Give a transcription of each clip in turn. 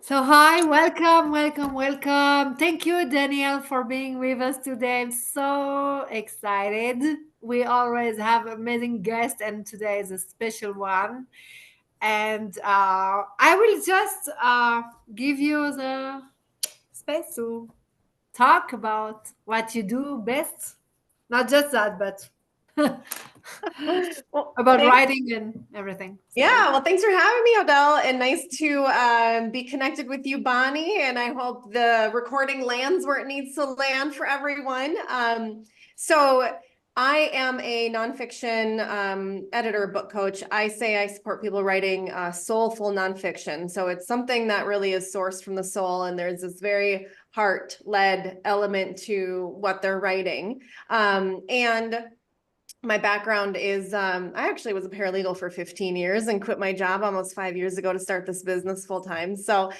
So, hi, welcome, welcome, welcome. Thank you, Danielle, for being with us today. I'm so excited. We always have amazing guests, and today is a special one. And I will just give you the space to talk about what you do best. Not just that, but Well, about thanks. writing and everything. So, Yeah, well, thanks for having me, Odell, and nice to be connected with you, Bonnie. And I hope the recording lands where it needs to land for everyone. So I am a nonfiction editor, book coach. I say I support people writing soulful nonfiction. So it's something that really is sourced from the soul, and there's this very heart-led element to what they're writing. And my background is I actually was a paralegal for 15 years and quit my job almost 5 years ago to start this business full time. So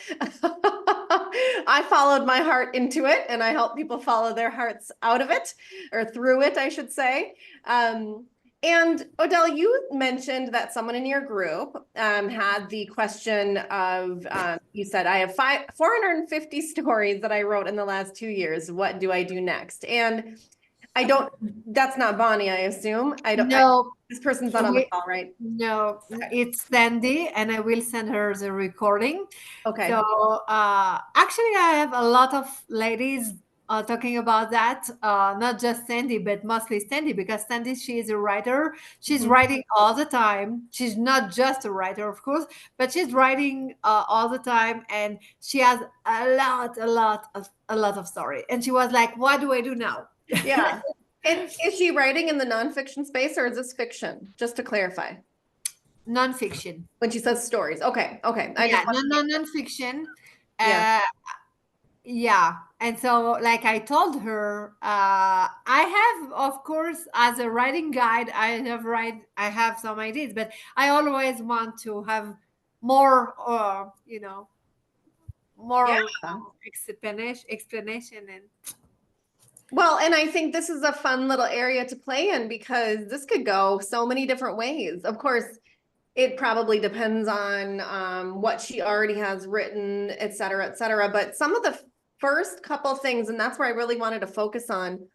I followed my heart into it, and I help people follow their hearts out of it, or through it, I should say. And Odell, you mentioned that someone in your group had the question of, you said, I have 450 stories that I wrote in the last 2 years. What do I do next? And I don't, that's not Bonnie, I assume. no, This person's not on the we, call, right? no, it's Sandy, and I will send her the recording. So, Okay. actually, I have a lot of ladies talking about that. Not just Sandy, but mostly Sandy, because Sandy, she is a writer. She's Mhm. writing all the time. She's not just a writer, of course, but she's writing all the time, and she has a lot of story. And she was like, "What do I do now?" Yeah. And is she writing in the nonfiction space, or is this fiction? Just to clarify. Nonfiction. When she says stories. Okay. Okay. I Yeah, just want to make sure. nonfiction. Yeah. Uh, yeah, and so like I told her, I have, of course, as a writing guide, I have some ideas, but I always want to have more, Yeah. more explanation, and Well, and I think this is a fun little area to play in because this could go so many different ways. Of course, it probably depends on what she already has written, et cetera, et cetera. But some of the first couple things, and that's where I really wanted to focus on,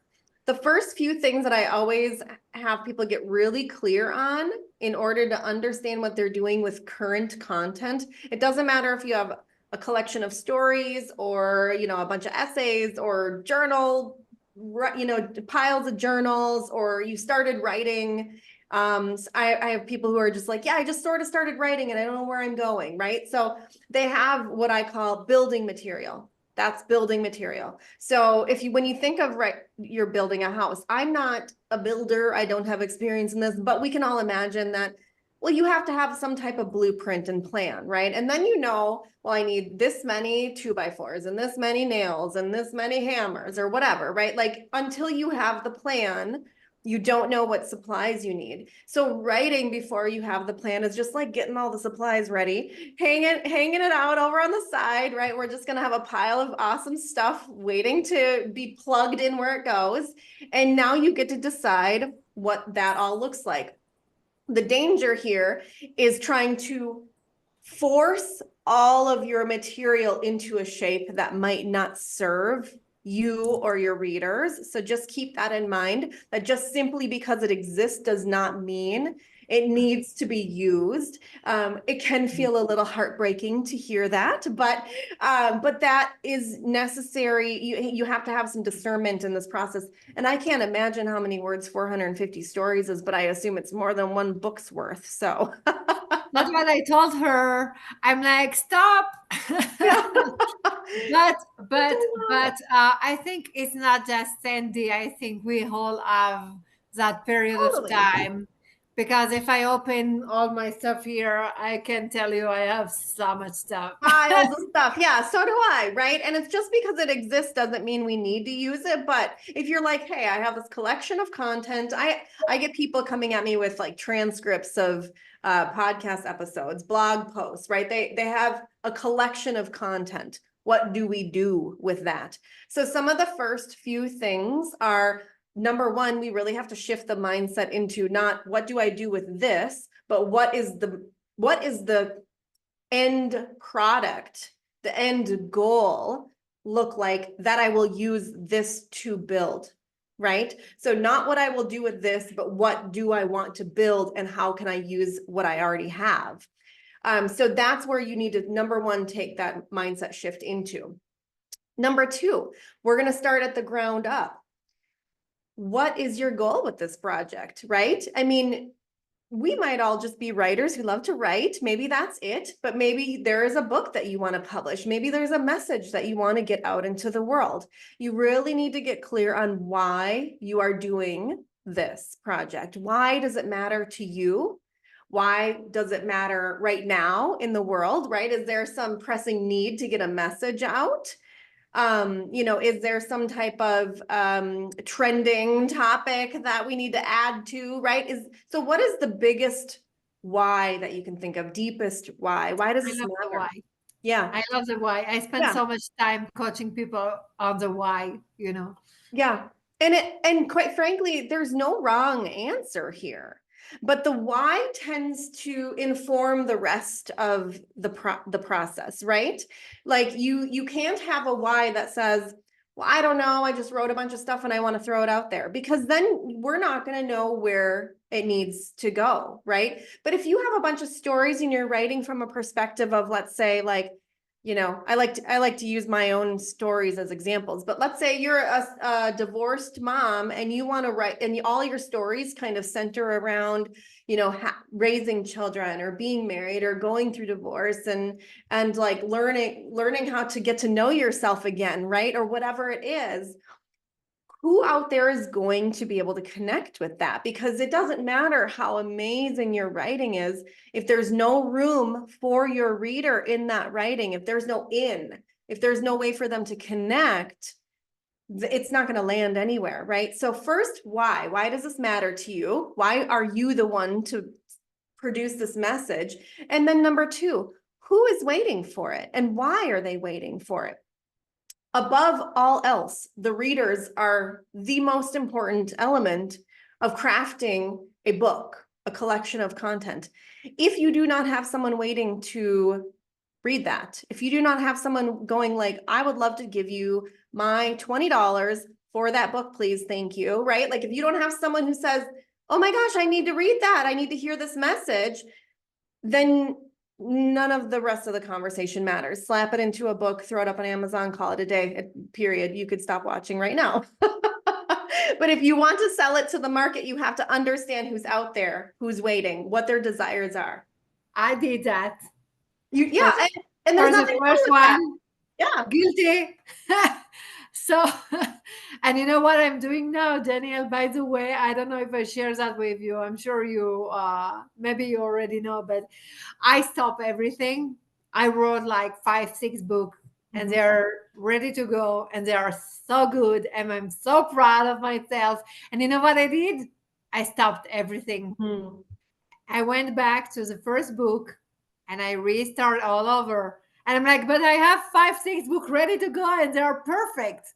the first few things that I always have people get really clear on in order to understand what they're doing with current content. It doesn't matter if you have a collection of stories or, a bunch of essays or piles of journals, or you started writing. I have people who are just like, yeah, I just sort of started writing and I don't know where I'm going, right? So they have what I call building material. That's building material. So when you think of, right, you're building a house. I'm not a builder. I don't have experience in this, but we can all imagine that, well, you have to have some type of blueprint and plan, right? And then well, I need this many 2x4s and this many nails and this many hammers or whatever, right? Like until you have the plan, you don't know what supplies you need. So writing before you have the plan is just like getting all the supplies ready, hanging it out over on the side, right? We're just gonna have a pile of awesome stuff waiting to be plugged in where it goes. And now you get to decide what that all looks like. The danger here is trying to force all of your material into a shape that might not serve you or your readers. So just keep that in mind, that just simply because it exists does not mean it needs to be used. It can feel a little heartbreaking to hear that, but that is necessary. You have to have some discernment in this process. And I can't imagine how many words 450 stories is, but I assume it's more than one book's worth. So that's what I told her. I'm like, stop. yeah. But I think it's not just Sandy. I think we all have that period of Totally. time, because if I open all my stuff here, I can tell you I have so much stuff. Piles of stuff. Yeah, so do I, right? And it's just because it exists doesn't mean we need to use it. But if you're like, hey, I have this collection of content, I get people coming at me with like transcripts of podcast episodes, blog posts, right? They have a collection of content. What do we do with that? So some of the first few things are, number one, we really have to shift the mindset into not what do I do with this, but what is the end product the end goal look like that I will use this to build, right? So not what I will do with this, but what do I want to build and how can I use what I already have? So that's where you need to, number one, take that mindset shift into. Number two, we're going to start at the ground up. What is your goal with this project, right? I mean, we might all just be writers who love to write. Maybe that's it, but maybe there is a book that you want to publish. Maybe there's a message that you want to get out into the world. You really need to get clear on why you are doing this project. Why does it matter to you? Why does it matter right now in the world, right? Is there some pressing need to get a message out? Is there some type of trending topic that we need to add to, right? So what is the biggest why that you can think of? Deepest why? Why does I this love the matter? why. Yeah. I love the why. I spend Yeah. so much time coaching people on the why, you know. Yeah. And quite frankly, there's no wrong answer here. But the why tends to inform the rest of the process, right? Like you can't have a why that says, well, I don't know, I just wrote a bunch of stuff and I want to throw it out there, because then we're not going to know where it needs to go, right? But if you have a bunch of stories and you're writing from a perspective of, let's say, like, I like to use my own stories as examples, but let's say you're a divorced mom and you want to write, and all your stories kind of center around, raising children or being married or going through divorce and like learning how to get to know yourself again, right? Or whatever it is. Who out there is going to be able to connect with that? Because it doesn't matter how amazing your writing is, if there's no room for your reader in that writing, if there's no way for them to connect, it's not going to land anywhere, right? So first, why does this matter to you? Why are you the one to produce this message? And then number two, who is waiting for it and why are they waiting for it? Above all else, the readers are the most important element of crafting a book, a collection of content. If you do not have someone waiting to read that, if you do not have someone going like, I would love to give you my $20 for that book, please, thank you, right? Like if you don't have someone who says, oh my gosh, I need to read that, I need to hear this message, then none of the rest of the conversation matters. Slap it into a book, throw it up on Amazon, call it a day, period. You could stop watching right now. But if you want to sell it to the market, you have to understand who's out there, who's waiting, what their desires are. I did that Yeah, for and there's for the nothing wrong first with that. one. Yeah. Guilty. So, and you know what I'm doing now, Danielle? By the way, I don't know if I share that with you. I'm sure you, maybe you already know, but I stop everything. I wrote like 5, 6 books, and Mhm. they're ready to go, and they are so good, and I'm so proud of myself. And you know what I did? I stopped everything. Mhm. I went back to the first book and I restart all over. And I'm like, but I have 5, 6 books ready to go and they're perfect.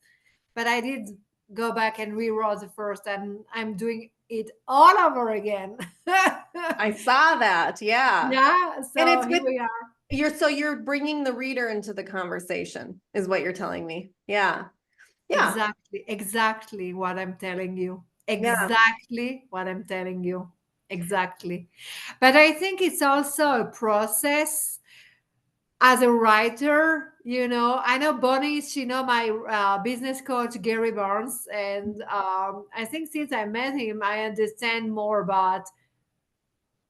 But I did go back and rewrote the first and I'm doing it all over again. I saw that. Yeah. Yeah. And So it's here with we are. you're bringing the reader into the conversation, is what you're telling me. Yeah. Yeah. Exactly. Exactly what I'm telling you. Yeah. Exactly what I'm telling you. Exactly. But I think it's also a process as a writer, I know Bonnie, she know my business coach Gary Barnes, and I think since I met him, I understand more about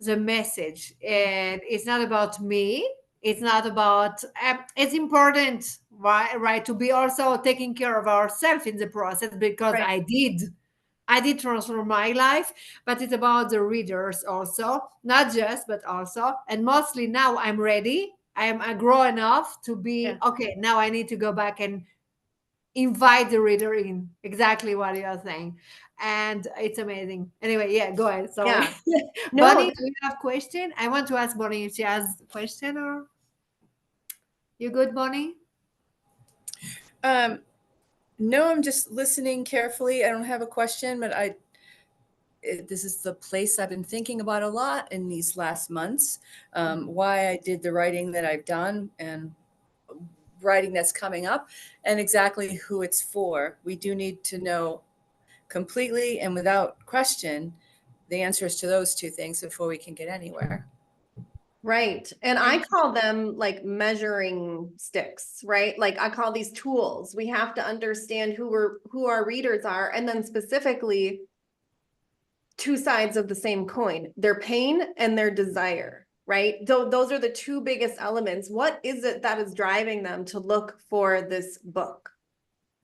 the message, and it's not about me. It's not about. It's important, right? Right, to be also taking care of ourselves in the process because Right. I did transform my life, but it's about the readers also, not just, but also. And mostly now I'm ready. I am grown enough to be Yeah. okay. Now I need to go back and invite the reader in. Exactly what you are saying. And it's amazing. Anyway, yeah, go ahead. Sorry. Yeah. No, Bonnie, do you have question? I want to ask Bonnie if she has a question or you good, Bonnie? Um, no, I'm just listening carefully. I don't have a question, but this is the place I've been thinking about a lot in these last months. Why I did the writing that I've done and writing that's coming up and exactly who it's for. We do need to know completely and without question the answers to those two things before we can get anywhere. Right. And I call them like measuring sticks, right? Like I call these tools. We have to understand who our readers are, and then specifically two sides of the same coin, their pain and their desire, right? So those are the two biggest elements. What is it that is driving them to look for this book?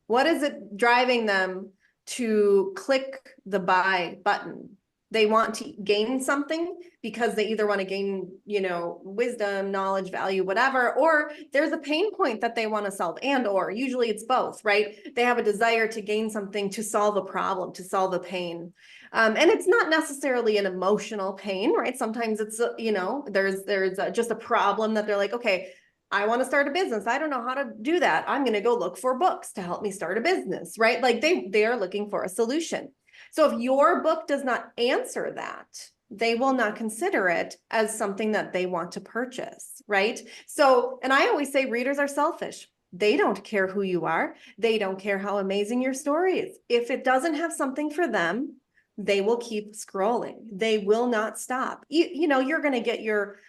What is it driving them to click the buy button? They want to gain something because they either want to gain, wisdom, knowledge, value, whatever, or there's a pain point that they want to solve, or usually it's both, right? They have a desire to gain something, to solve a problem, to solve a pain. And it's not necessarily an emotional pain, right? Sometimes it's, there's just a problem that they're like, okay, I want to start a business. I don't know how to do that. I'm going to go look for books to help me start a business, right? Like they are looking for a solution. So if your book does not answer that, they will not consider it as something that they want to purchase, right? So, and I always say readers are selfish. They don't care who you are. They don't care how amazing your story is. If it doesn't have something for them, they will keep scrolling. They will not stop. You're going to get your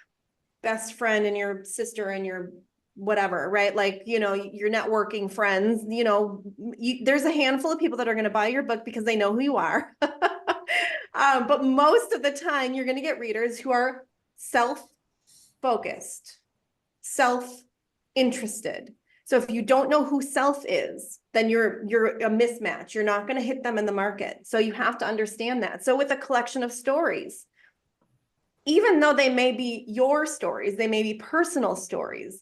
best friend and your sister and your whatever, right? Like, your networking friends, there's a handful of people that are going to buy your book because they know who you are. But most of the time you're going to get readers who are self-focused, self-interested. So if you don't know who self is, then you're a mismatch. You're not going to hit them in the market. So you have to understand that. So with a collection of stories, even though they may be your stories, they may be personal stories,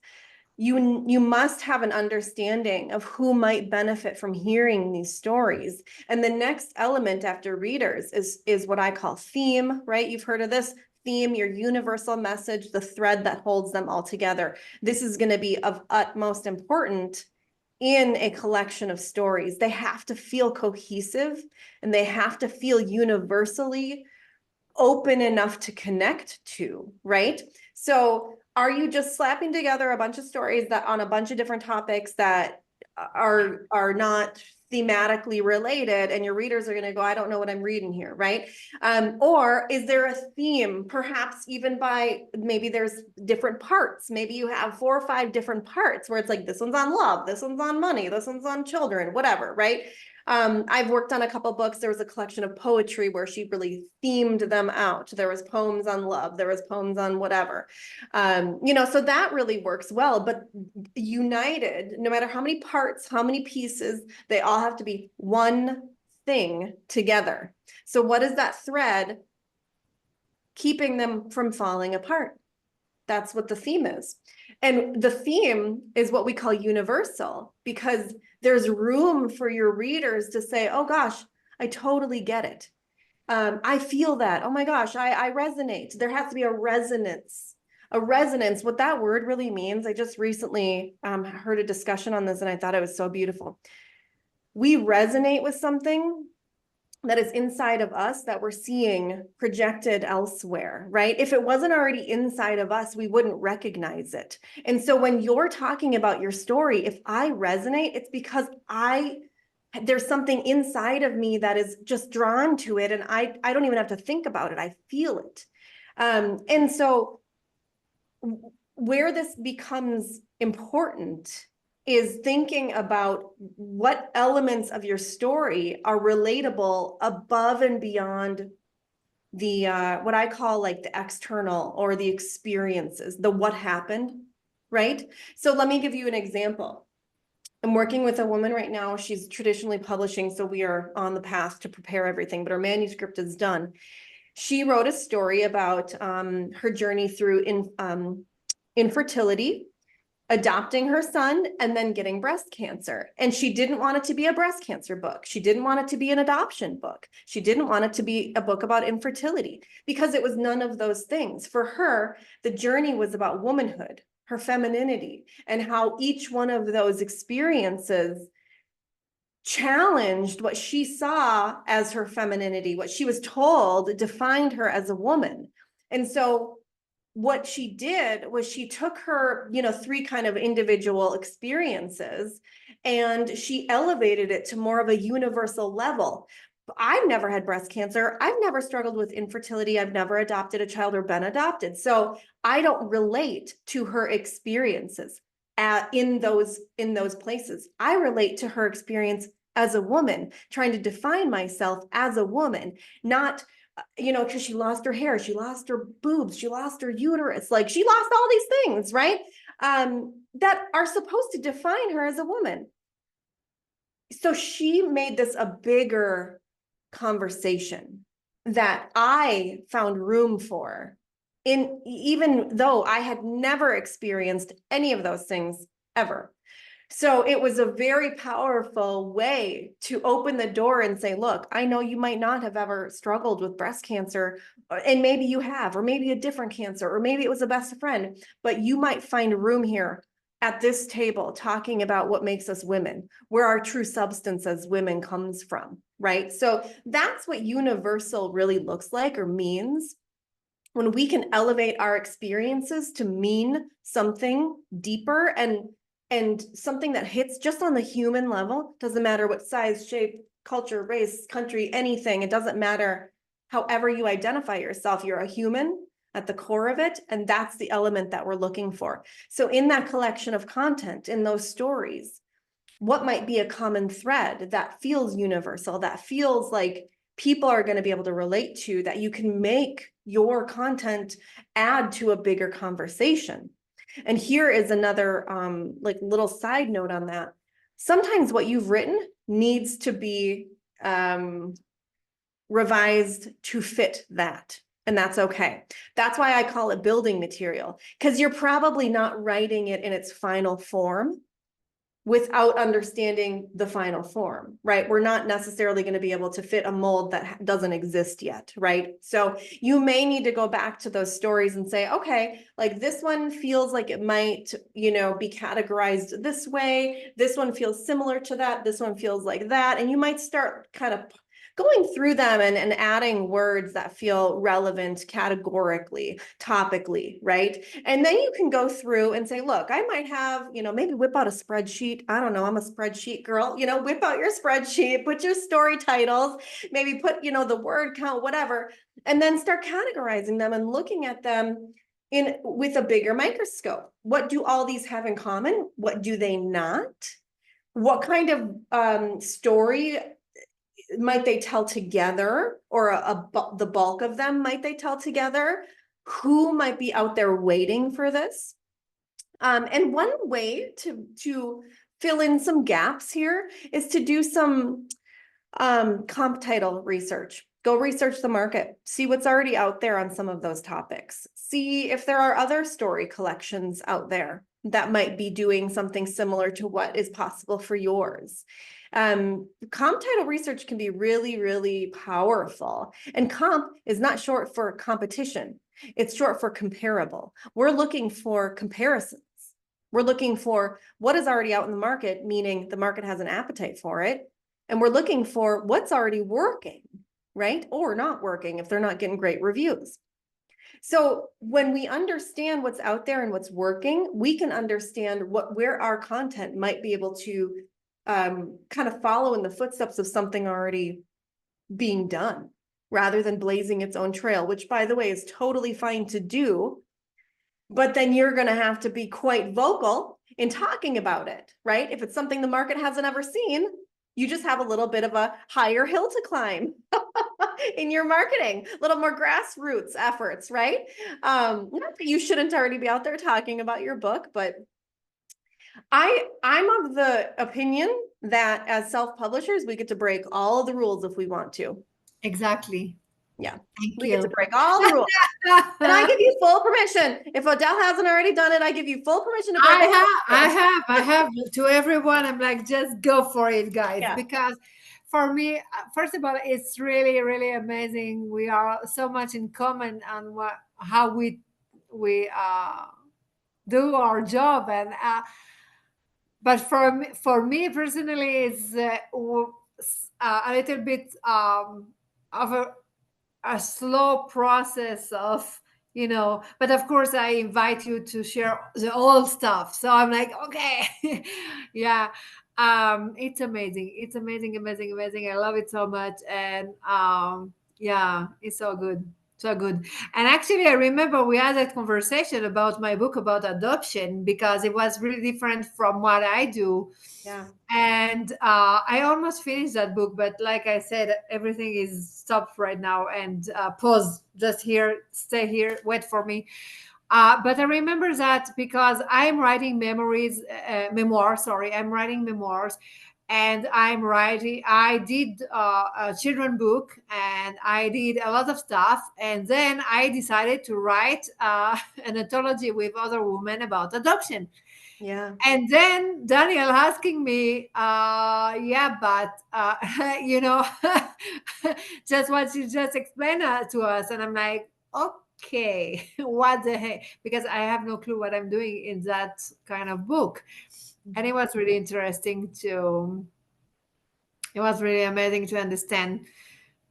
you must have an understanding of who might benefit from hearing these stories. And the next element after readers is what I call theme, right? You've heard of this theme, your universal message, the thread that holds them all together. This is going to be of utmost importance in a collection of stories. They have to feel cohesive and they have to feel universally open enough to connect to, right? So are you just slapping together a bunch of stories that on a bunch of different topics that are not thematically related, and your readers are going to go, I don't know what I'm reading here, right? Or is there a theme, perhaps even by, maybe there's different parts. Maybe you have 4 or 5 different parts where it's like, this one's on love, this one's on money, this one's on children, whatever, right? I've worked on a couple books. There was a collection of poetry where she really themed them out. There was poems on love. There was poems on whatever. So that really works well, but united, no matter how many parts, how many pieces, they all have to be one thing together. So what is that thread keeping them from falling apart? That's what the theme is. And the theme is what we call universal, because there's room for your readers to say, oh gosh, I totally get it. I feel that. Oh my gosh, I resonate. There has to be a resonance. A resonance, what that word really means, I just recently heard a discussion on this and I thought it was so beautiful. We resonate with something that is inside of us that we're seeing projected elsewhere, right? If it wasn't already inside of us, we wouldn't recognize it. And so when you're talking about your story, if I resonate, it's because there's something inside of me that is just drawn to it. And I don't even have to think about it. I feel it. And so where this becomes important is thinking about what elements of your story are relatable above and beyond the what I call like the external or the experiences, the what happened, right? So let me give you an example. I'm working with a woman right now. She's traditionally publishing, so we are on the path to prepare everything, but her manuscript is done. She wrote a story about her journey through infertility, adopting her son, and then getting breast cancer. And she didn't want it to be a breast cancer book. She didn't want it to be an adoption book. She didn't want it to be a book about infertility because it was none of those things. For her, the journey was about womanhood, her femininity, and how each one of those experiences challenged what she saw as her femininity, what she was told defined her as a woman. And so what she did was she took her, three kind of individual experiences and she elevated it to more of a universal level. I've never had breast cancer. I've never struggled with infertility. I've never adopted a child or been adopted. So I don't relate to her experiences in those places. I relate to her experience as a woman, trying to define myself as a woman, not because she lost her hair, she lost her boobs, she lost her uterus, like she lost all these things, right? That are supposed to define her as a woman. So she made this a bigger conversation that I found room for, even though I had never experienced any of those things ever. So it was a very powerful way to open the door and say, look, I know you might not have ever struggled with breast cancer, and maybe you have, or maybe a different cancer, or maybe it was a best friend, but you might find room here at this table talking about what makes us women, where our true substance as women comes from, right? So that's what universal really looks like or means. When we can elevate our experiences to mean something deeper and something that hits just on the human level, doesn't matter what size, shape, culture, race, country, anything, it doesn't matter however you identify yourself, you're a human at the core of it, and that's the element that we're looking for. So in that collection of content, in those stories, what might be a common thread that feels universal, that feels like people are going to be able to relate to, that you can make your content add to a bigger conversation. And here is another like little side note on that. Sometimes what you've written needs to be revised to fit that. And that's okay. That's why I call it building material, because you're probably not writing it in its final form without understanding the final form, right? We're not necessarily going to be able to fit a mold that doesn't exist yet, right? So you may need to go back to those stories and say, okay, like this one feels like it might, be categorized this way. This one feels similar to that. This one feels like that. And you might start kind of going through them and adding words that feel relevant categorically, topically, right? And then you can go through and say, look, I might have, maybe whip out a spreadsheet. I don't know, I'm a spreadsheet girl, whip out your spreadsheet, put your story titles, maybe put, the word count, whatever, and then start categorizing them and looking at them with a bigger microscope. What do all these have in common? What do they not? What kind of story might they tell together, or the bulk of them might they tell together? Who might be out there waiting for this? And one way to fill in some gaps here is to do some comp title research. Go research the market, see what's already out there on some of those topics. See if there are other story collections out there that might be doing something similar to what is possible for yours. Comp title research can be really, really powerful. And comp is not short for competition. It's short for comparable. We're looking for comparisons. We're looking for what is already out in the market, meaning the market has an appetite for it. And we're looking for what's already working, right? Or not working if they're not getting great reviews. So when we understand what's out there and what's working, we can understand where our content might be able to kind of follow in the footsteps of something already being done, rather than blazing its own trail, which, by the way, is totally fine to do. But then you're going to have to be quite vocal in talking about it, right? If it's something the market hasn't ever seen, you just have a little bit of a higher hill to climb in your marketing, a little more grassroots efforts, right? Not that you shouldn't already be out there talking about your book, but I'm of the opinion that as self-publishers, we get to break all the rules if we want to. Exactly. Yeah, Thank we get to you. break all the rules. And I give you full permission. If Odell hasn't already done it, I give you full permission to break all the rules. I have to everyone. I'm like, just go for it, guys. Yeah. Because for me, first of all, it's really, really amazing. We are so much in common on how we do our job, and but for me personally, it's a little bit of a slow process of but of course I invite you to share the old stuff. So I'm like, okay. Yeah. It's amazing. It's amazing, amazing, amazing. I love it so much. And yeah, it's so good. So good. And actually, I remember we had that conversation about my book about adoption because it was really different from what I do. Yeah. And I almost finished that book, but like I said, everything is stopped right now and pause. Just here, stay here, wait for me. But I remember that because I'm writing memoirs. Sorry, I'm writing memoirs, and I did a children book, and I did a lot of stuff, and then I decided to write an anthology with other women about adoption. Yeah. And then Daniel asking me, yeah, but you know, just what you just explained to us, and I'm like, okay, what the heck? Because I have no clue what I'm doing in that kind of book, and it was really interesting to. It was really amazing to understand.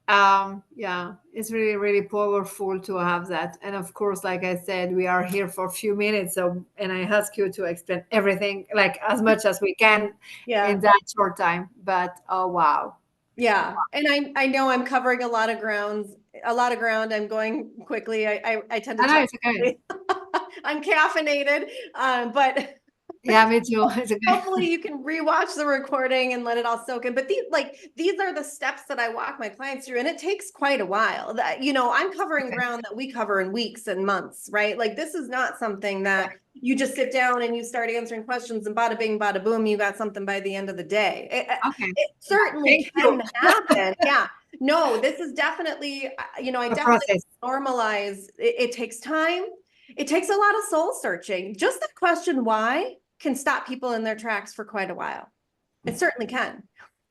Yeah, it's really really powerful to have that. And of course, like I said, we are here for a few minutes, so and I ask you to explain everything like as much as we can Yeah. in that short time. But oh wow. Yeah. And I know I'm covering a lot of ground. I'm going quickly. I tend to I know talk it's okay. quickly. I'm caffeinated. But Yeah, me too. It's okay. hopefully you can rewatch the recording and let it all soak in. But these are the steps that I walk my clients through, and it takes quite a while. That I'm covering Okay. ground that we cover in weeks and months, right? Like this is not something that you just sit down and you start answering questions and bada bing, bada boom, you got something by the end of the day. Okay. It Yeah. certainly Thank can you. happen. Yeah. No, this is definitely, I A definitely process. normalize. It takes time. It takes a lot of soul searching. Just the question why can stop people in their tracks for quite a while. It certainly can.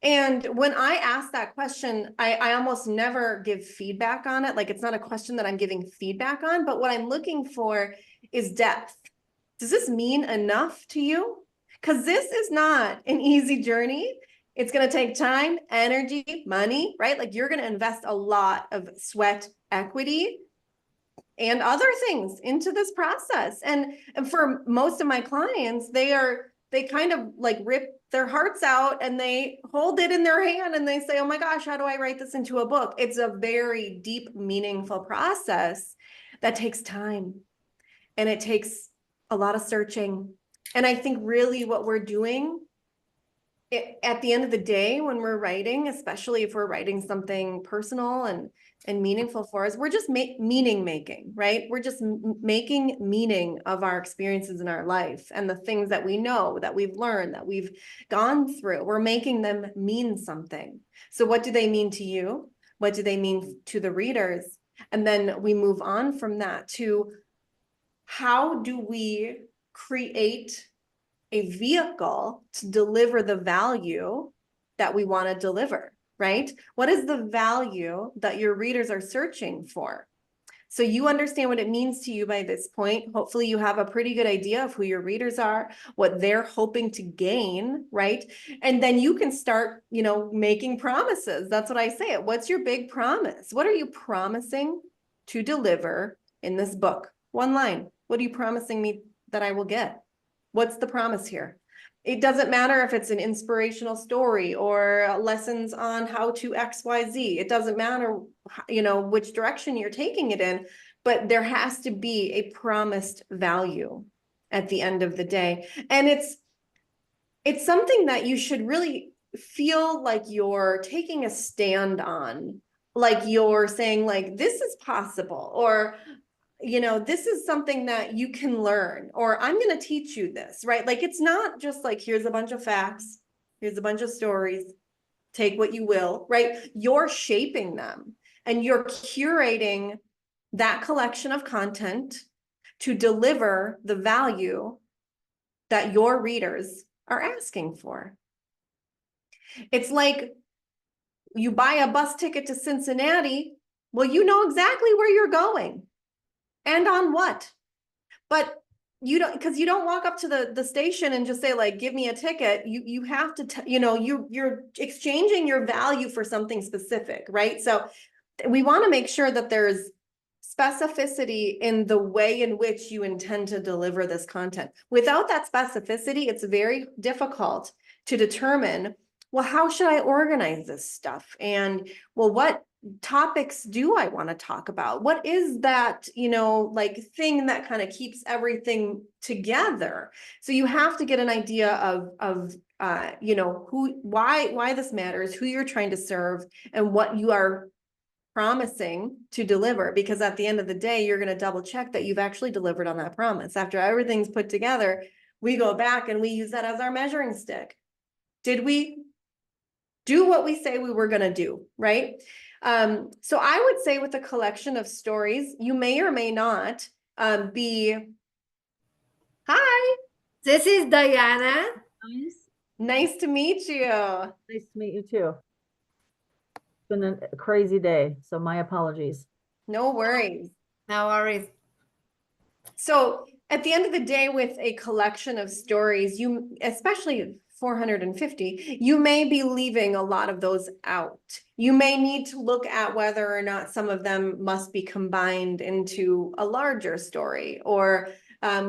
And when I ask that question, I almost never give feedback on it. Like it's not a question that I'm giving feedback on, but what I'm looking for is depth. Does this mean enough to you? Because this is not an easy journey. It's going to take time, energy, money, right? Like you're going to invest a lot of sweat equity and other things into this process. And for most of my clients, they kind of like rip their hearts out and they hold it in their hand and they say, oh my gosh, how do I write this into a book? It's a very deep, meaningful process that takes time and it takes a lot of searching. And I think really what we're doing at the end of the day, when we're writing, especially if we're writing something personal and meaningful for us, we're just meaning making, right? We're just making meaning of our experiences in our life and the things that we know, that we've learned, that we've gone through. We're making them mean something. So what do they mean to you? What do they mean to the readers? And then we move on from that to how do we create a vehicle to deliver the value that we want to deliver, right? What is the value that your readers are searching for? So you understand what it means to you by this point. Hopefully you have a pretty good idea of who your readers are, what they're hoping to gain, right? And then you can start, making promises. That's what I say. What's your big promise? What are you promising to deliver in this book? One line. What are you promising me that I will get? What's the promise here? It doesn't matter if it's an inspirational story or lessons on how to XYZ. It doesn't matter, which direction you're taking it in, but there has to be a promised value at the end of the day. And it's something that you should really feel like you're taking a stand on, like you're saying like, this is possible, or this is something that you can learn, or I'm going to teach you this, right? Like, it's not just like, here's a bunch of facts, here's a bunch of stories, take what you will, right? You're shaping them and you're curating that collection of content to deliver the value that your readers are asking for. It's like you buy a bus ticket to Cincinnati. Well, you know exactly where you're going and on what. But you don't, because you don't walk up to the station and just say like, give me a ticket. You have to, you're exchanging your value for something specific, right? So we want to make sure that there's specificity in the way in which you intend to deliver this content. Without that specificity, it's very difficult to determine, well, how should I organize this stuff? And well, what topics do I want to talk about? What is that, like thing that kind of keeps everything together? So you have to get an idea of why this matters, who you're trying to serve, and what you are promising to deliver, because at the end of the day, you're going to double check that you've actually delivered on that promise. After everything's put together, we go back and we use that as our measuring stick. Did we do what we say we were going to do, right? So I would say with a collection of stories, you may or may not be, hi, This is Diana. nice to meet you. Nice to meet you too. It's been a crazy day, so my apologies. No worries. No worries. So at the end of the day, with a collection of stories, you, especially 450, you may be leaving a lot of those out. You may need to look at whether or not some of them must be combined into a larger story, or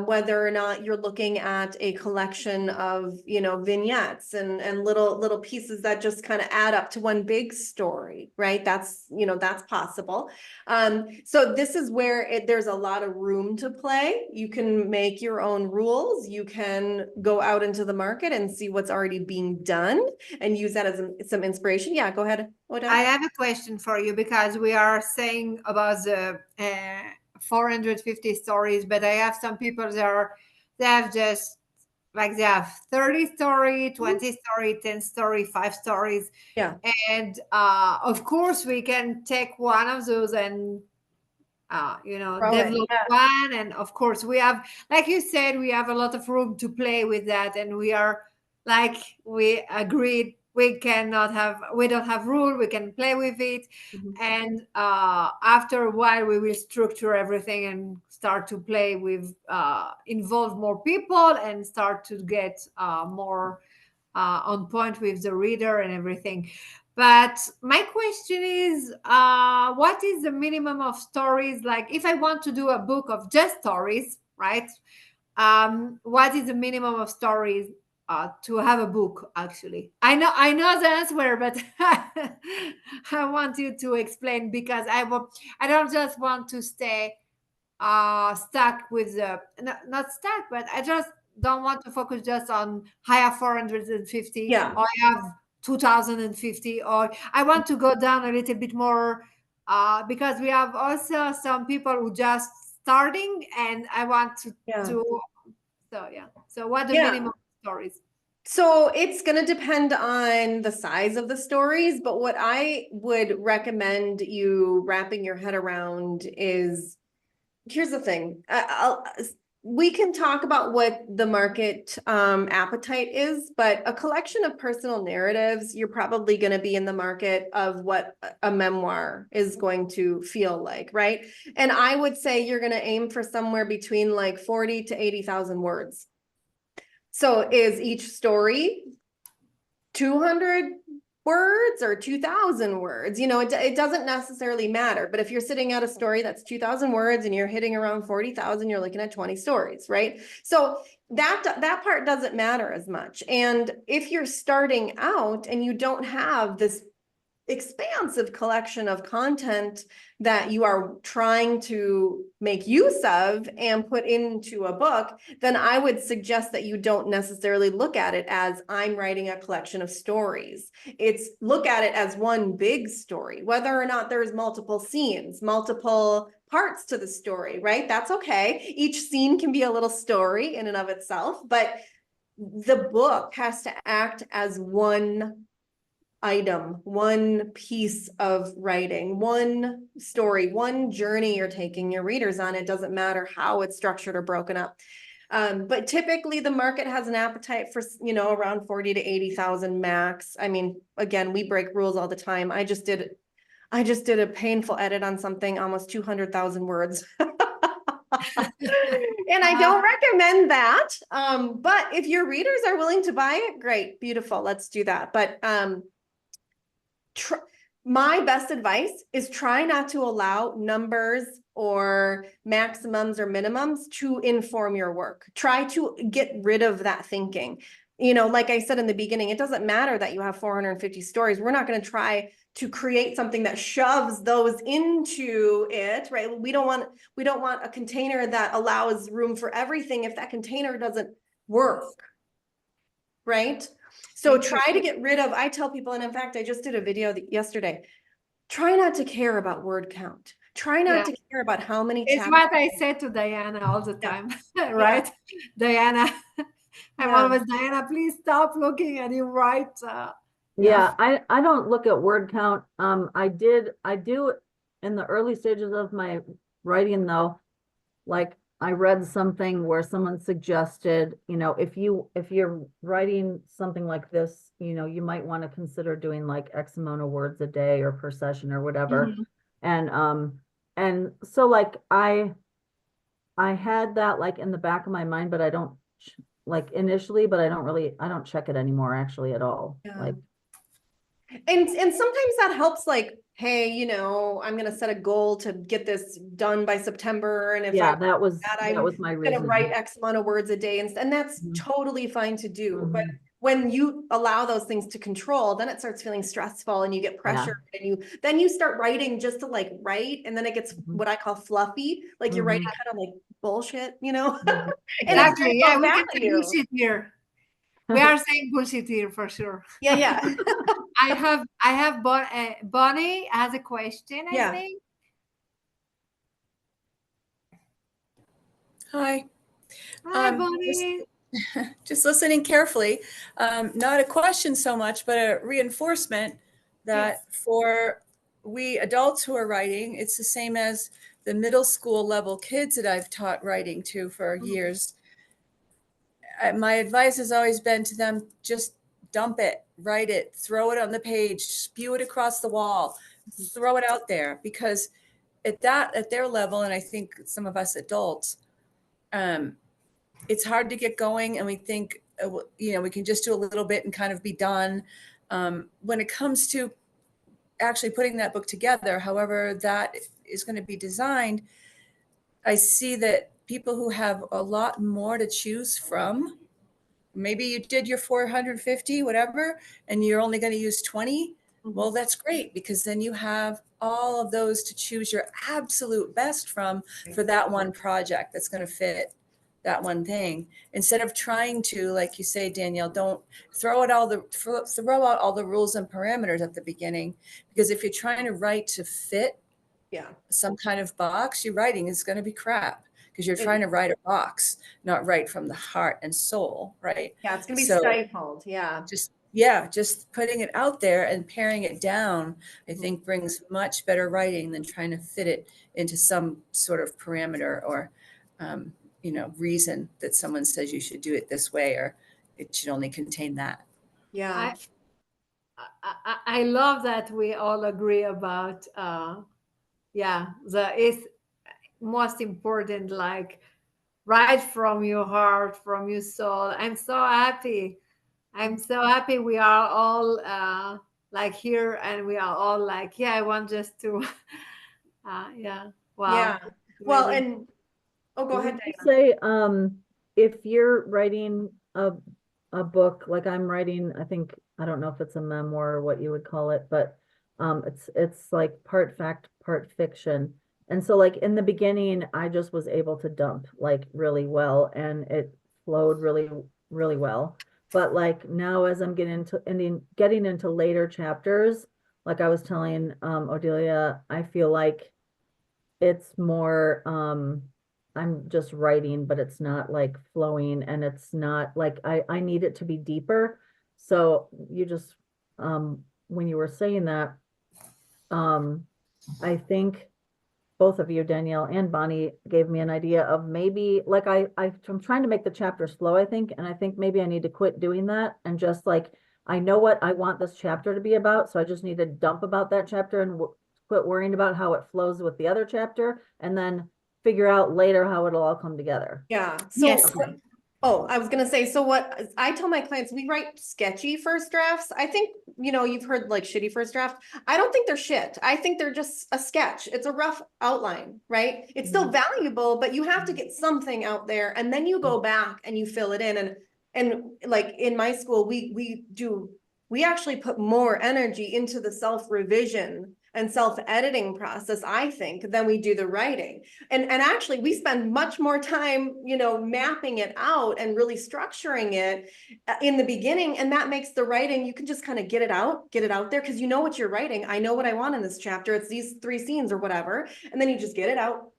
whether or not you're looking at a collection of, vignettes and little pieces that just kind of add up to one big story, right? That's possible. So this is where there's a lot of room to play. You can make your own rules. You can go out into the market and see what's already being done and use that as some inspiration. Yeah, go ahead, Odette. I have a question for you, because we are saying about the 450 stories, but I have some people they have just like they have 30 story, 20 story, 10 story, 5 stories. Yeah. And of course we can take one of those and develop one. And of course we have, like you said, we have a lot of room to play with that. And we agreed we don't have rule, we can play with it. And after a while we will structure everything and start to play with involve more people and start to get more on point with the reader and everything. But my question is, what is the minimum of stories? Like if I want to do a book of just stories, right? What is the minimum of stories to have a book? Actually, I know the answer, but I want you to explain, because I don't just want to stay stuck with the not stuck, but I just don't want to focus just on I have 450 Yeah. or I have 2050, or I want to go down a little bit more because we have also some people who just starting, and I want to so what the minimum stories? So it's going to depend on the size of the stories, but what I would recommend you wrapping your head around is, here's the thing. We can talk about what the market appetite is, but a collection of personal narratives, you're probably going to be in the market of what a memoir is going to feel like, right? And I would say you're going to aim for somewhere between like 40 to 80,000 words. So is each story 200 words or 2,000 words? It doesn't necessarily matter. But if you're sitting at a story that's 2,000 words and you're hitting around 40,000, you're looking at 20 stories, right? So that part doesn't matter as much. And if you're starting out and you don't have this expansive collection of content that you are trying to make use of and put into a book, then I would suggest that you don't necessarily look at it as I'm writing a collection of stories. It's look at it as one big story, whether or not there's multiple scenes, multiple parts to the story, right? That's okay. Each scene can be a little story in and of itself, but the book has to act as one item, one piece of writing, one story, one journey you're taking your readers on. It doesn't matter how it's structured or broken up. But typically the market has an appetite for, around 40 to 80,000 max. I mean, again, we break rules all the time. I just did a painful edit on something, almost 200,000 words. And I don't recommend that. But if your readers are willing to buy it, great, beautiful, let's do that. But my best advice is try not to allow numbers or maximums or minimums to inform your work. Try to get rid of that thinking. You know, like I said in the beginning, it doesn't matter that you have 450 stories. We're not going to try to create something that shoves those into it, right? We don't want a container that allows room for everything if that container doesn't work, right? So try to get rid of, I tell people, and in fact, I just did a video yesterday, try not to care about word count. Try not to care about how many It's chapters. what I say to Diana all the time, right? Diana, I'm always, Diana, please stop looking at you, right? Yeah, I don't look at word count. I do in the early stages of my writing though, like I read something where someone suggested, you know, if you're writing something like this, you know, you might want to consider doing like X amount of words a day or per session or whatever. And so like I had that like in the back of my mind, but I don't like initially, but I don't check it anymore actually at all. Like And sometimes that helps, like, hey, you know, I'm gonna set a goal to get this done by September. And if that was my gonna reason. write X amount of words a day, and that's totally fine to do. But when you allow those things to control, then it starts feeling stressful and you get pressure and then you start writing just to like write, and then it gets what I call fluffy, like you're writing kind of like bullshit, you know. And Exactly. Yeah, we can say value. bullshit here. We are saying bullshit here for sure. Yeah. I have Bonnie has a question, I think. Hi. Hi, Bonnie. Just listening carefully. Not a question so much, but a reinforcement that for we adults who are writing, it's the same as the middle school level kids that I've taught writing to for years. My advice has always been to them, just dump it, write it, throw it on the page, spew it across the wall, throw it out there, because at their level, and I think some of us adults, it's hard to get going, and we think, you know, we can just do a little bit and kind of be done. When it comes to actually putting that book together, however that is going to be designed, I see that people who have a lot more to choose from, maybe you did your 450, whatever, and you're only going to use 20. Well, that's great, because then you have all of those to choose your absolute best from for that one project that's going to fit that one thing, instead of trying to, like you say, Danielle, don't throw out all the rules and parameters at the beginning, because if you're trying to write to fit some kind of box, your writing is going to be crap, because you're trying to write a box, not write from the heart and soul, right? Yeah, it's gonna be stifled. Just putting it out there and paring it down, I think brings much better writing than trying to fit it into some sort of parameter or you know, reason that someone says you should do it this way, or it should only contain that. Yeah. I love that we all agree about it's most important, like right from your heart, from your soul. I'm so happy we are all like here, and we are all like, I want just to wow. Well, and go ahead, Say if you're writing a book, like I'm writing, I think, I don't know if it's a memoir or what you would call it, but it's like part fact, part fiction. And so like in the beginning, I just was able to dump like really well, and it flowed really, really well. But like now, as I'm getting into later chapters, like I was telling Odelia, I feel like it's more I'm just writing, but it's not like flowing, and it's not like I need it to be deeper. So you just when you were saying that, I think both of you, Danielle and Bonnie, gave me an idea of maybe like I'm trying to make the chapters flow, I think, and I think maybe I need to quit doing that and just like I know what I want this chapter to be about, so I just need to dump about that chapter and quit worrying about how it flows with the other chapter, and then figure out later how it'll all come together. Yeah. So Oh, I was gonna say, so what I tell my clients, we write sketchy first drafts. I think, you've heard like shitty first draft. I don't think they're shit. I think they're just a sketch. It's a rough outline, right? It's still valuable, but you have to get something out there, and then you go back and you fill it in. And like in my school, we actually put more energy into the self-revision and self-editing process, I think, than we do the writing. And actually we spend much more time, mapping it out and really structuring it in the beginning. And that makes the writing, you can just kind of get it out there, because you know what you're writing. I know what I want in this chapter. It's these 3 scenes or whatever. And then you just get it out.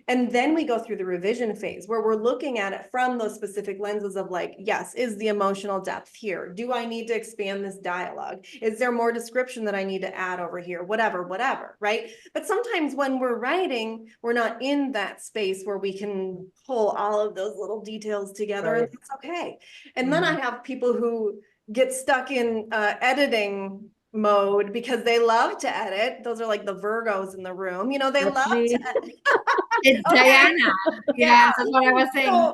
And then we go through the revision phase where we're looking at it from those specific lenses of like, yes, is the emotional depth here? Do I need to expand this dialogue? Is there more description that I need to add over here? Whatever, right? But sometimes when we're writing, we're not in that space where we can pull all of those little details together, and that's okay. And then I have people who get stuck in editing mode because they love to edit. Those are like the Virgos in the room. They That's love me. to edit. It's Okay. Diana. Yes, that's what I was saying. So,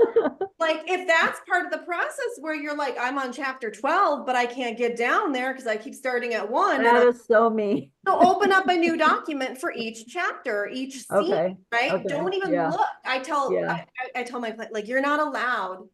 like, if that's part of the process where you're like, I'm on chapter 12, but I can't get down there because I keep starting at 1. That is so me. So open up a new document for each chapter, each scene, Okay. right? Okay. Don't even Yeah. look. I tell Yeah. I tell my client, like, you're not allowed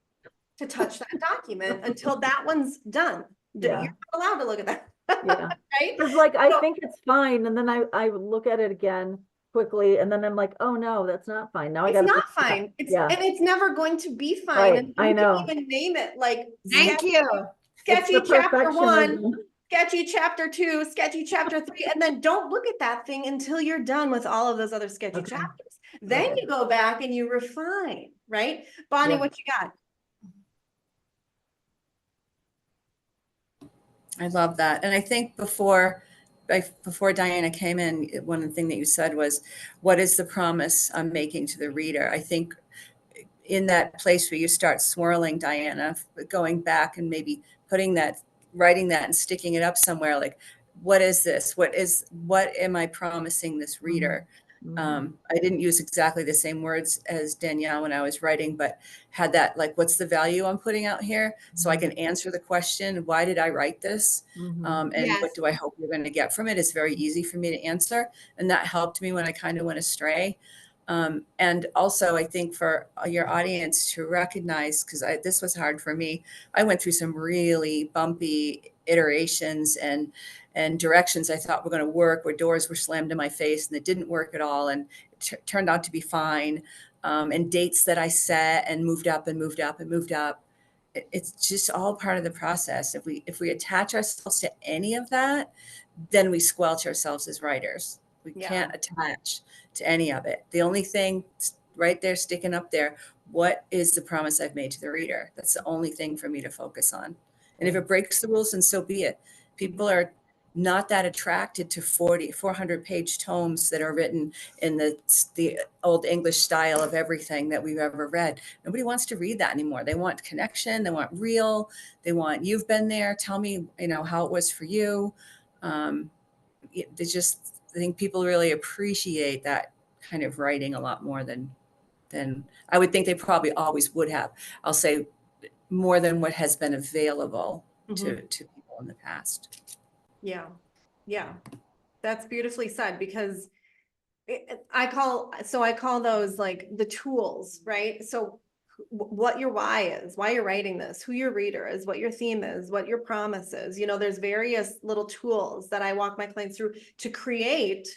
to touch that document until that one's done. Yeah. You're not allowed to look at that. Yeah. Right? Cause like, I So- think it's fine. And then I look at it again quickly and then I'm like, oh no, that's not fine. Now I It's gotta not fix that. fine. Yeah. And it's never going to be fine. Right. And I you know. can even name it like Thank you. It's sketchy the chapter 1, perfectionism. sketchy chapter 2, sketchy chapter 3, and then don't look at that thing until you're done with all of those other sketchy Okay. chapters. Then Okay. you go back and you refine, right? Bonnie, Yeah. what you got? I love that. And I think before Diana came in, one thing that you said was, what is the promise I'm making to the reader? I think in that place where you start swirling, Diana, going back and maybe writing that and sticking it up somewhere, like, what is this? What am I promising this reader? I didn't use exactly the same words as Danielle when I was writing, but had that, like, what's the value I'm putting out here? So I can answer the question, why did I write this? And Yes. what do I hope you're going to get from it? It's very easy for me to answer. And that helped me when I kind of went astray. And also, I think for your audience to recognize, because this was hard for me, I went through some really bumpy iterations and directions I thought were going to work, where doors were slammed in my face and it didn't work at all, and it turned out to be fine. And dates that I set and moved up and moved up and moved up. It's just all part of the process. If we attach ourselves to any of that, then we squelch ourselves as writers. We can't attach to any of it. The only thing right there sticking up there, what is the promise I've made to the reader? That's the only thing for me to focus on. And if it breaks the rules, then so be it. People are not that attracted to 400-page tomes that are written in the old English style of everything that we've ever read. Nobody wants to read that anymore. They want connection. They want real. They want, you've been there. Tell me, how it was for you. I think people really appreciate that kind of writing a lot more than I would think they probably always would have. I'll say more than what has been available to people in the past. Yeah. That's beautifully said, because I call those like the tools, right? So what your why is, why you're writing this, who your reader is, what your theme is, what your promise is. There's various little tools that I walk my clients through to create.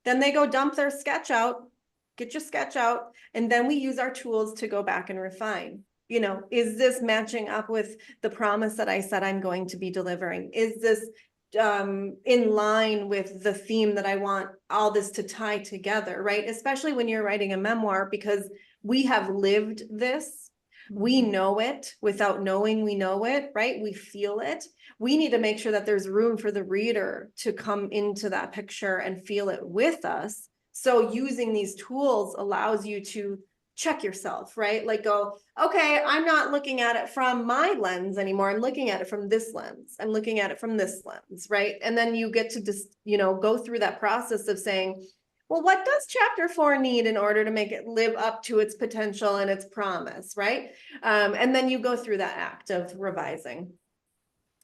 Then they go dump their sketch out, get your sketch out, and then we use our tools to go back and refine. Is this matching up with the promise that I said I'm going to be delivering? Is this in line with the theme that I want all this to tie together, right? Especially when you're writing a memoir, because we have lived this. We know it without knowing we know it, right? We feel it. We need to make sure that there's room for the reader to come into that picture and feel it with us. So using these tools allows you to check yourself, right? Like go, okay, I'm not looking at it from my lens anymore. I'm looking at it from this lens. I'm looking at it from this lens, right? And then you get to just, go through that process of saying, well, what does chapter 4 need in order to make it live up to its potential and its promise, right? And then you go through that act of revising.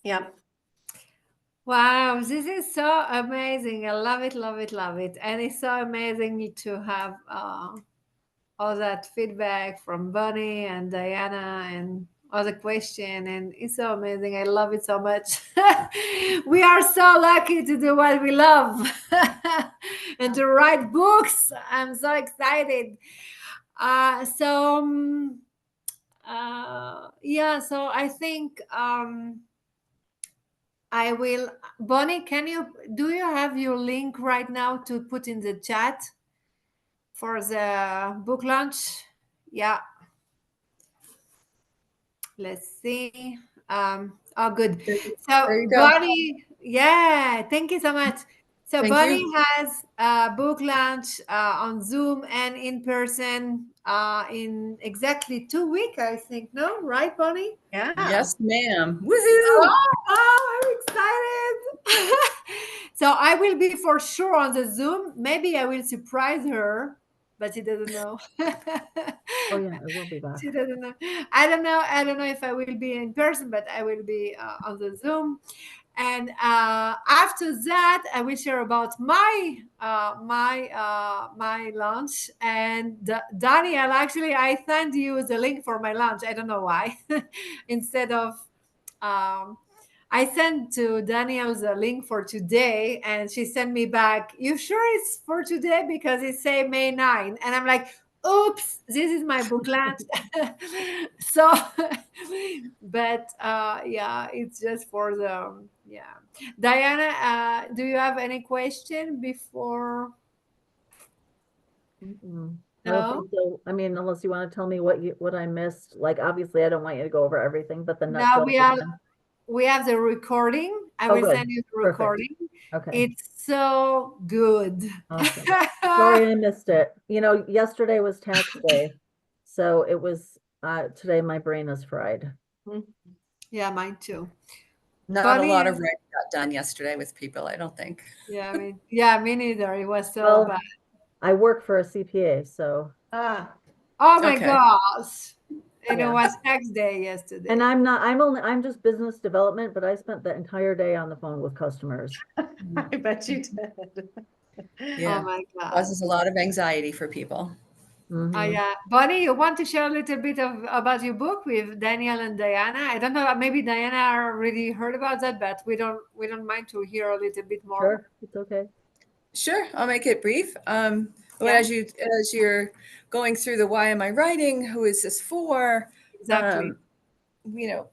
Yep. Wow, this is so amazing. I love it, love it, love it. And it's so amazing to have all that feedback from Bunny and Diana and all the question. And it's so amazing. I love it so much. We are so lucky to do what we love and to write books. I'm so excited. Yeah, so I think I will. Bonnie, do you have your link right now to put in the chat for the book launch? Yeah, let's see. Oh, good. So, There you go. Bonnie, yeah, thank you so much. So, Thank Bonnie you. has a book launch on Zoom and in person in exactly 2 weeks, I think. No, right, Bonnie? Yeah. Yes, ma'am. Woohoo! Oh, I'm excited. So I will be for sure on the Zoom. Maybe I will surprise her, but she doesn't know. Oh yeah, I will be back. She doesn't know. I don't know. I don't know if I will be in person, but I will be on the Zoom. And after that, I will share about my lunch. And Daniel, actually, I sent you the link for my lunch. I don't know why. Instead of um, I sent to Danielle the link for today, and she sent me back, "You sure it's for today? Because it say May 9." And I'm like, oops, this is my book lunch. So, but yeah, it's just for the, yeah. Diana, do you have any question before? I don't No? think so. I mean, unless you want to tell me what I missed. Like, obviously, I don't want you to go over everything, but the Now nutshell again. we have the recording. I Oh, will good. send you the Perfect. recording. Okay. It's so good. Awesome. Sorry I missed it. You know, yesterday was tax day, so it was today my brain is fried. Yeah, mine too. Not a lot Bunny, of writing got done yesterday with people, I don't think. yeah, me neither. It was so Well, bad. I work for a CPA, so Ah, Oh my Okay. gosh. And it yeah. was tax day And yesterday. I'm just business development, but I spent the entire day on the phone with customers. I bet you did. Oh Yeah. my God. Causes a lot of anxiety for people. Mhm. Yeah. Bonnie, you want to share a little bit of about your book with Daniel and Diana? I don't know, maybe Diana already heard about that, but we don't mind to hear a little bit more. Sure, it's okay. Sure, I'll make it brief. But Yeah, as you're going through the why am I writing, who is this for, exactly. um, you know,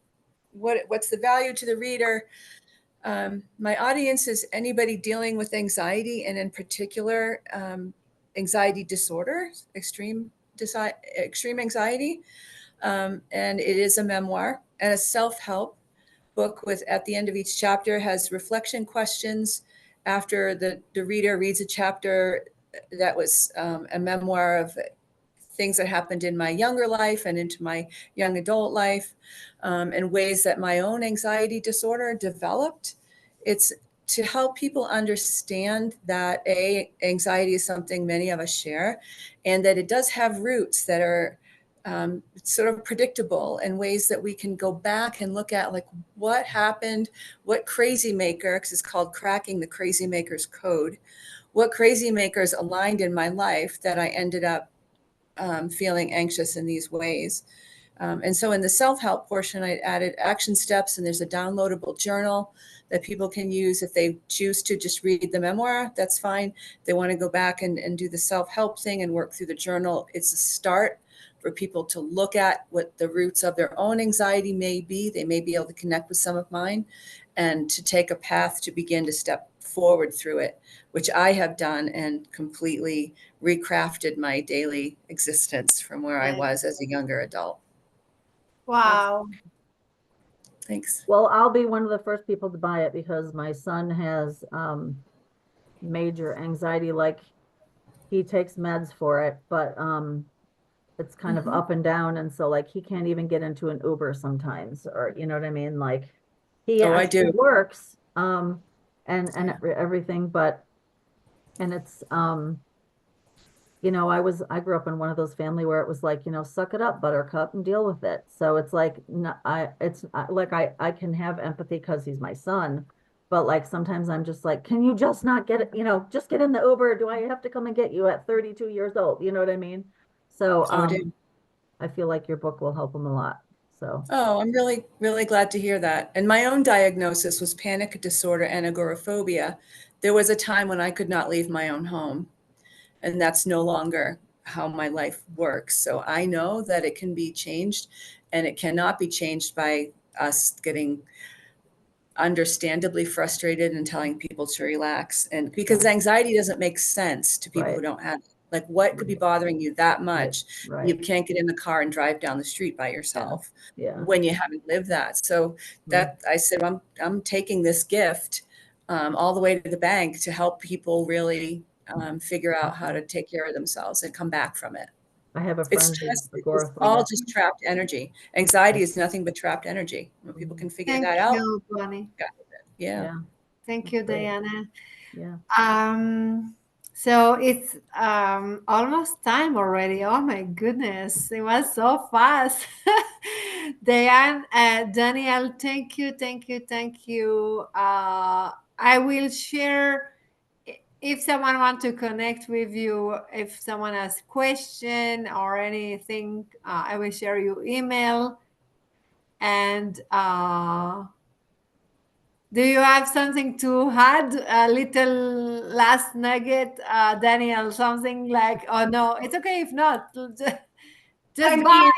what's the value to the reader? My audience is anybody dealing with anxiety, and in particular, anxiety disorder, extreme anxiety. And it is a memoir and a self-help book with, at the end of each chapter, has reflection questions after the reader reads a chapter that was a memoir of things that happened in my younger life and into my young adult life, and ways that my own anxiety disorder developed. It's to help people understand that anxiety is something many of us share, and that it does have roots that are sort of predictable, and ways that we can go back and look at, like, what happened, what crazy maker, because it's called Cracking the Crazy Maker's Code, what crazy makers aligned in my life that I ended up feeling anxious in these ways. And so in the self-help portion, I added action steps, and there's a downloadable journal that people can use if they choose to just read the memoir. That's fine. If they want to go back and do the self-help thing and work through the journal, it's a start for people to look at what the roots of their own anxiety may be. They may be able to connect with some of mine, and to take a path to begin to step forward through it, which I have done, and completely recrafted my daily existence from where I Nice. was as a younger adult. Wow. Thanks. Well, I'll be one of the first people to buy it because my son has major anxiety, like he takes meds for it, but it's kind of up and down, and so like he can't even get into an Uber sometimes, or you know what I mean? Like he Oh, I actually do. works and Yeah. everything, but and it's I grew up in one of those family where it was like, suck it up, buttercup, and deal with it. So it's like, no, like I can have empathy because he's my son, but like sometimes I'm just like, can you just not get it, just get in the Uber? Do I have to come and get you at 32 years old? You know what I mean? So, Oh, dear. I feel like your book will help him a lot. So, Oh, I'm really, really glad to hear that. And my own diagnosis was panic disorder and agoraphobia. There was a time when I could not leave my own home, and that's no longer how my life works. So I know that it can be changed, and it cannot be changed by us getting understandably frustrated and telling people to relax. And because anxiety doesn't make sense to people who right, don't have it. Like, what could be bothering you that right, much? You right. can't get in the car and drive down the street by Yeah, yourself yeah. when you haven't lived that. So Mm. that I said, I'm taking this gift all the way to the bank to help people really figure out how to take care of themselves and come back from it. I have a It's friend who's just, it's all agoraphobia. just trapped energy. Anxiety is nothing but trapped energy. When people Mhm. can figure Thank that out, you, Bonnie. yeah. Yeah, Thank that's you, great. Diana. Yeah. So it's almost time already. Oh my goodness, it was so fast. Diane, Danielle, thank you, thank you, thank you. I will share if someone want to connect with you, if someone has question or anything, I will share your email. And do you have something to add? A little last nugget, Daniel, something like, oh no, it's okay if not. I Just mean, bye.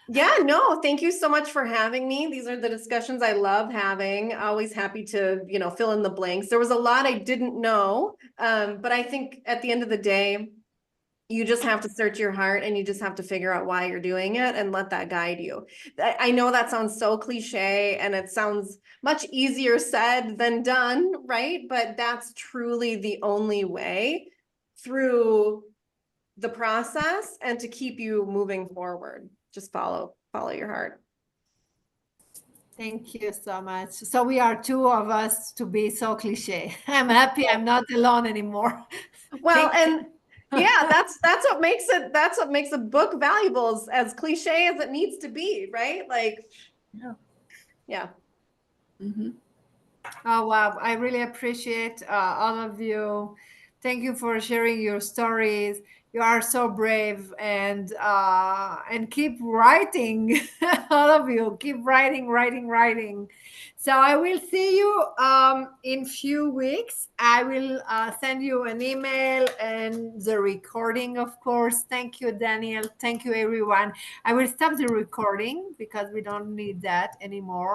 yeah, no, thank you so much for having me. These are the discussions I love having. Always happy to, fill in the blanks. There was a lot I didn't know, but I think at the end of the day, you just have to search your heart and you just have to figure out why you're doing it and let that guide you. I know that sounds so cliche and it sounds much easier said than done, right? But that's truly the only way through the process and to keep you moving forward. Just follow your heart. Thank you so much. So we are two of us to be so cliche. I'm happy I'm not alone anymore. Well, Thank and yeah, that's what makes a book valuable, as cliche as it needs to be, right? Like, Yeah. yeah. Mm-hmm. Oh, wow. I really appreciate all of you. Thank you for sharing your stories. You are so brave and keep writing. All of you keep writing, writing, writing. So I will see you in few weeks. I will send you an email and the recording, of course. Thank you, Daniel. Thank you, everyone. I will stop the recording because we don't need that anymore.